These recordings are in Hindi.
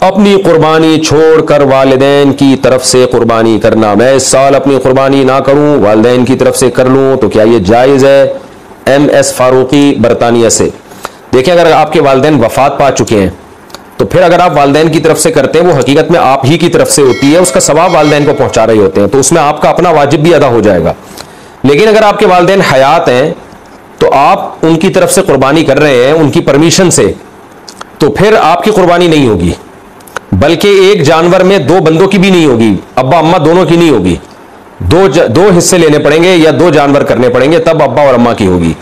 अपनी कुर्बानी छोड़कर वालिदैन की तरफ से कुर्बानी करना। मैं इस साल अपनी कुर्बानी ना करूं, वालिदैन की तरफ से कर लूं, तो क्या यह जायज़ है? MS फारूकी बरतानिया से। देखिए, अगर आपके वालिदैन वफात पा चुके हैं तो फिर अगर आप वालिदैन की तरफ से करते हैं, वो हकीकत में आप ही की तरफ से होती है, उसका सवाब वालिदैन को पहुंचा रहे होते हैं, तो उसमें आपका अपना वाजिब भी अदा हो जाएगा। लेकिन अगर आपके वालिदैन हयात हैं तो आप उनकी तरफ से कुर्बानी कर रहे हैं उनकी परमिशन से, तो फिर आपकी कुर्बानी नहीं होगी, बल्कि एक जानवर में दो बंदों की भी नहीं होगी, अब्बा अम्मा दोनों की नहीं होगी। दो हिस्से लेने पड़ेंगे या दो जानवर करने पड़ेंगे, तब अब्बा और अम्मा की होगी।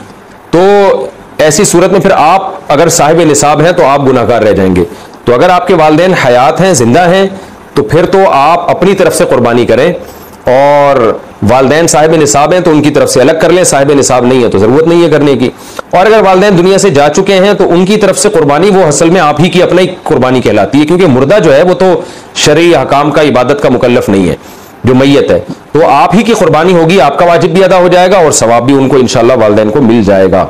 तो ऐसी सूरत में फिर आप अगर साहिब निसाब हैं तो आप गुनाहगार रह जाएंगे। तो अगर आपके वालिदैन हयात हैं, जिंदा हैं, तो फिर तो आप अपनी तरफ से कुर्बानी करें, और वालिदैन साहिब निसाब हैं तो उनकी तरफ से अलग कर लें, साहिब निसाब नहीं है तो जरूरत नहीं है करने की। और अगर वालिदैन दुनिया से जा चुके हैं तो उनकी तरफ से कुर्बानी वो असल में आप ही की अपनी कुर्बानी कहलाती है, क्योंकि मुर्दा जो है वो तो शरई हकाम का इबादत का मुकल्लफ नहीं है, जो मैयत है, तो आप ही की कुर्बानी होगी, आपका वाजिब भी अदा हो जाएगा और सवाब भी उनको इंशाअल्लाह वालिदैन को मिल जाएगा।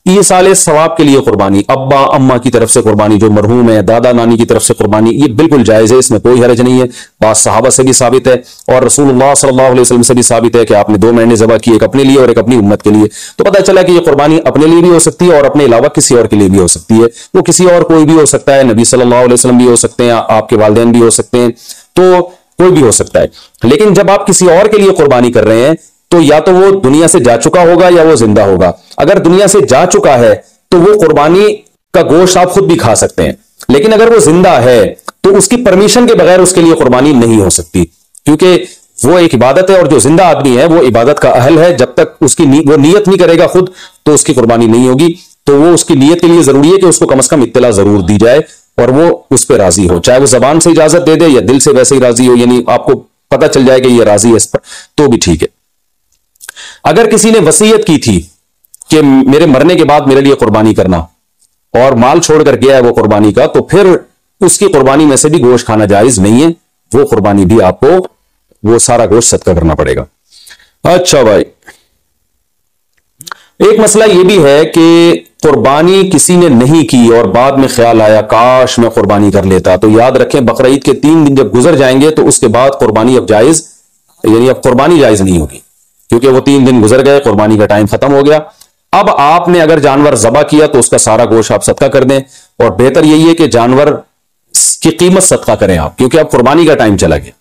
ये साले सवाब के लिए कुर्बानी, अब्बा अम्मा की तरफ से कुर्बानी, जो मरहूम है, दादा नानी की तरफ से कुर्बानी, ये बिल्कुल जायज है, इसमें कोई हरज नहीं है। बात सहाबा से भी साबित है और रसूलुल्लाह सल्लल्लाहु अलैहि वसल्लम से भी साबित है कि आपने 2 मेंढे ज़बह किए, एक अपने लिए और एक अपनी उम्मत के लिए। तो पता चला कि ये कुर्बानी अपने लिए भी हो सकती है और अपने अलावा किसी और के लिए भी हो सकती है। वो किसी और कोई भी हो सकता है, नबी सल्लल्लाहु अलैहि वसल्लम भी हो सकते हैं, आपके वालिदैन भी हो सकते हैं, तो कोई भी हो सकता है। लेकिन जब आप किसी और के लिए कुर्बानी कर रहे हैं तो या तो वो दुनिया से जा चुका होगा या वो जिंदा होगा। अगर दुनिया से जा चुका है तो वो कुर्बानी का गोश्त आप खुद भी खा सकते हैं, लेकिन अगर वो जिंदा है तो उसकी परमिशन के बगैर उसके लिए कुर्बानी नहीं हो सकती, क्योंकि वो एक इबादत है और जो जिंदा आदमी है वो इबादत का अहल है। जब तक उसकी वो नियत नहीं करेगा खुद, तो उसकी कुर्बानी नहीं होगी। तो वो उसकी नियत के लिए जरूरी है कि उसको कम से कम इत्तला जरूर दी जाए और वो उस पर राजी हो, चाहे वो जबान से इजाजत दे दे या दिल से वैसे ही राजी हो, यानी आपको पता चल जाए कि ये राजी है इस पर, तो भी ठीक है। अगर किसी ने वसीयत की थी कि मेरे मरने के बाद मेरे लिए कुर्बानी करना और माल छोड़कर गया है वो कुर्बानी का, तो फिर उसकी कुर्बानी में से भी गोश्त खाना जायज नहीं है, वो कुर्बानी भी आपको वो सारा गोश्त सदका करना पड़ेगा। अच्छा भाई, एक मसला यह भी है कि कुर्बानी किसी ने नहीं की और बाद में ख्याल आया काश मैं कुर्बानी कर लेता, तो याद रखें बकरा ईद के 3 दिन जब गुजर जाएंगे तो उसके बाद कुर्बानी अब जायज, यानी अब कुर्बानी जायज नहीं होगी, क्योंकि वो 3 दिन गुजर गए, कुर्बानी का टाइम खत्म हो गया। अब आपने अगर जानवर ज़बा किया तो उसका सारा गोश्त आप सदका कर दें, और बेहतर यही है कि जानवर की कीमत सदका करें आप, क्योंकि अब कुर्बानी का टाइम चला गया।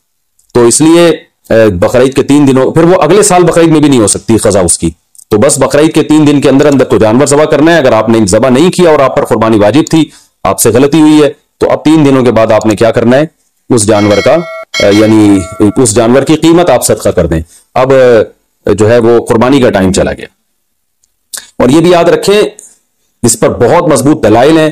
तो इसलिए बकरा ईद के 3 दिनों, फिर वो अगले साल बकरा ईद में भी नहीं हो सकती खजा उसकी, तो बस बकरा ईद के 3 दिन के अंदर अंदर तो जानवर ज़बा करना है। अगर आपने ज़बा नहीं किया और आप पर कुर्बानी वाजिब थी, आपसे गलती हुई है, तो अब 3 दिनों के बाद आपने क्या करना है, उस जानवर का यानी उस जानवर की कीमत आप सदका कर दें। अब जो है वो कुर्बानी का टाइम चला गया। और ये भी याद रखें, इस पर बहुत मजबूत दलाइल हैं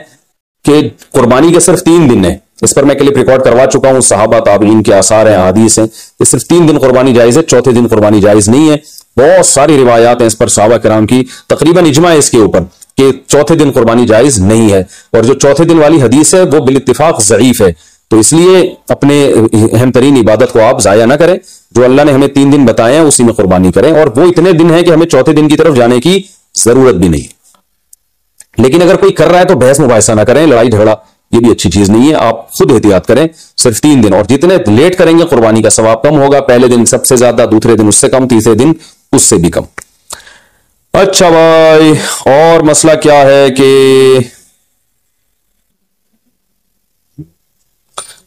कि कुर्बानी के सिर्फ 3 दिन है। इस पर मैं क्लिप रिकॉर्ड करवा चुका हूं, सहाबा ताबीन के आसार हैं, हदीस हैं, कि सिर्फ 3 दिन कुर्बानी जायज है, चौथे दिन कुर्बानी जायज नहीं है। बहुत सारी रिवायात हैं इस पर, सहाबा किराम की तकरीबन इजमा है इसके ऊपर कि चौथे दिन कुर्बानी जायज नहीं है। और जो चौथे दिन वाली हदीस है वो बिल इत्तिफाक ज़ईफ है। तो इसलिए अपने अहम तरीन इबादत को आप जाया ना करें, जो अल्लाह ने हमें 3 दिन बताए हैं उसी में कुर्बानी करें, और वो इतने दिन है कि हमें चौथे दिन की तरफ जाने की जरूरत भी नहीं। लेकिन अगर कोई कर रहा है तो बहस मुबाहिसा ना करें, लड़ाई झगड़ा ये भी अच्छी चीज नहीं है, आप खुद एहतियात करें। सिर्फ 3 दिन, और जितने लेट करेंगे कुर्बानी का सवाब कम होगा, पहले दिन सबसे ज्यादा, दूसरे दिन उससे कम, तीसरे दिन उससे भी कम। अच्छा भाई, और मसला क्या है कि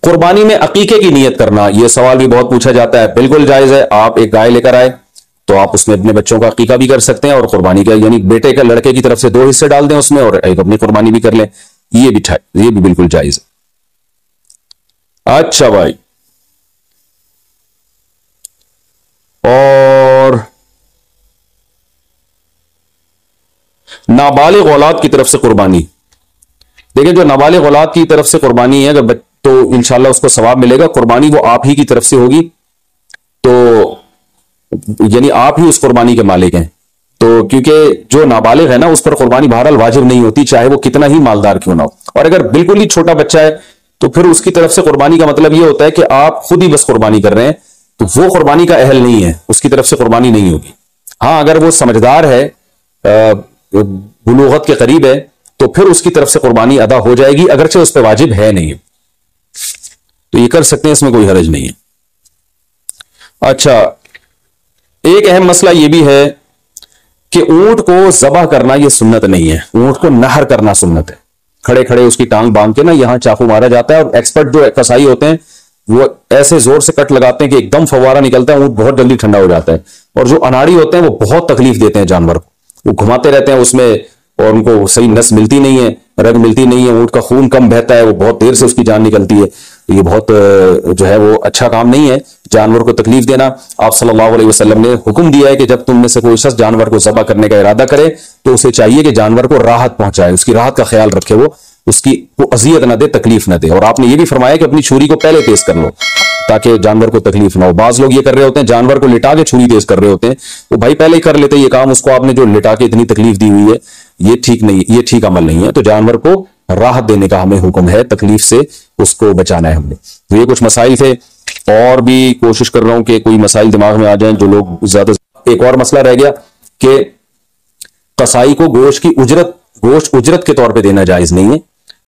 कुर्बानी में अकीके की नियत करना, यह सवाल भी बहुत पूछा जाता है। बिल्कुल जायज है, आप एक गाय लेकर आए तो आप उसमें अपने बच्चों का अकीका भी कर सकते हैं, और कुर्बानी का यानी बेटे का लड़के की तरफ से 2 हिस्से डाल दें उसमें और एक अपनी कुर्बानी भी कर लें, ये भी बिल्कुल जायज है। अच्छा भाई, और नाबालिग औलाद की तरफ से कुर्बानी, देखिए जो नाबालिग औलाद की तरफ से कुर्बानी है अगर तो इंशाल्लाह उसको सवाब मिलेगा। कुर्बानी वो आप ही की तरफ से होगी, तो यानी आप ही उस कुर्बानी के मालिक हैं। तो क्योंकि जो नाबालिग है ना उस पर कुर्बानी बहरहाल वाजिब नहीं होती, चाहे वो कितना ही मालदार क्यों ना हो। और अगर बिल्कुल ही छोटा बच्चा है तो फिर उसकी तरफ से कुर्बानी का मतलब ये होता है कि आप खुद ही बस कुर्बानी कर रहे हैं, तो वो कुर्बानी का अहल नहीं है, उसकी तरफ से कुर्बानी नहीं होगी। हाँ, अगर वो समझदार है, बुलूगत के करीब है, तो फिर उसकी तरफ से कुर्बानी अदा हो जाएगी, अगरचे उस पर वाजिब है नहीं। तो ये कर सकते हैं, इसमें कोई हर्ज नहीं है। अच्छा, एक अहम मसला यह भी है कि ऊंट को जबह करना यह सुन्नत नहीं है, ऊंट को नहर करना सुन्नत है। खड़े खड़े उसकी टांग बांध के ना यहां चाकू मारा जाता है, और एक्सपर्ट जो कसाई होते हैं वो ऐसे जोर से कट लगाते हैं कि एकदम फवारा निकलता है, ऊंट बहुत जल्दी ठंडा हो जाता है। और जो अनाड़ी होते हैं वो बहुत तकलीफ देते हैं जानवर को, वो घुमाते रहते हैं उसमें और उनको सही नस मिलती नहीं है, रग मिलती नहीं है, ऊंट का खून कम बहता है, वो बहुत देर से उसकी जान निकलती है। ये बहुत जो है वो अच्छा काम नहीं है जानवर को तकलीफ देना। आप सल्लल्लाहु अलैहि वसल्लम ने हुक्म दिया है कि जब तुम में से कोई शख्स जानवर को ज़बह करने का इरादा करे तो उसे चाहिए कि जानवर को राहत पहुंचाए, उसकी राहत का ख्याल रखे, वो उसकी वो अजियत ना दे, तकलीफ ना दे। और आपने ये भी फरमाया कि अपनी छुरी को पहले तेज कर लो ताकि जानवर को तकलीफ ना हो। बाज लोग ये कर रहे होते हैं, जानवर को लिटा के छुरी तेज कर रहे होते हैं, वो भाई पहले ही कर लेते ये काम, उसको आपने जो लिटा के इतनी तकलीफ दी हुई है ये ठीक नहीं, ये ठीक अमल नहीं है। तो जानवर को राहत देने का हमें हुक्म है, तकलीफ से उसको बचाना है हमने। तो ये कुछ मसाइल थे, और भी कोशिश कर रहा हूं कि कोई मसाइल दिमाग में आ जाए जो लोग ज्यादा। एक और मसला रह गया कि कसाई को गोश्त की उजरत के तौर पे देना जायज नहीं है।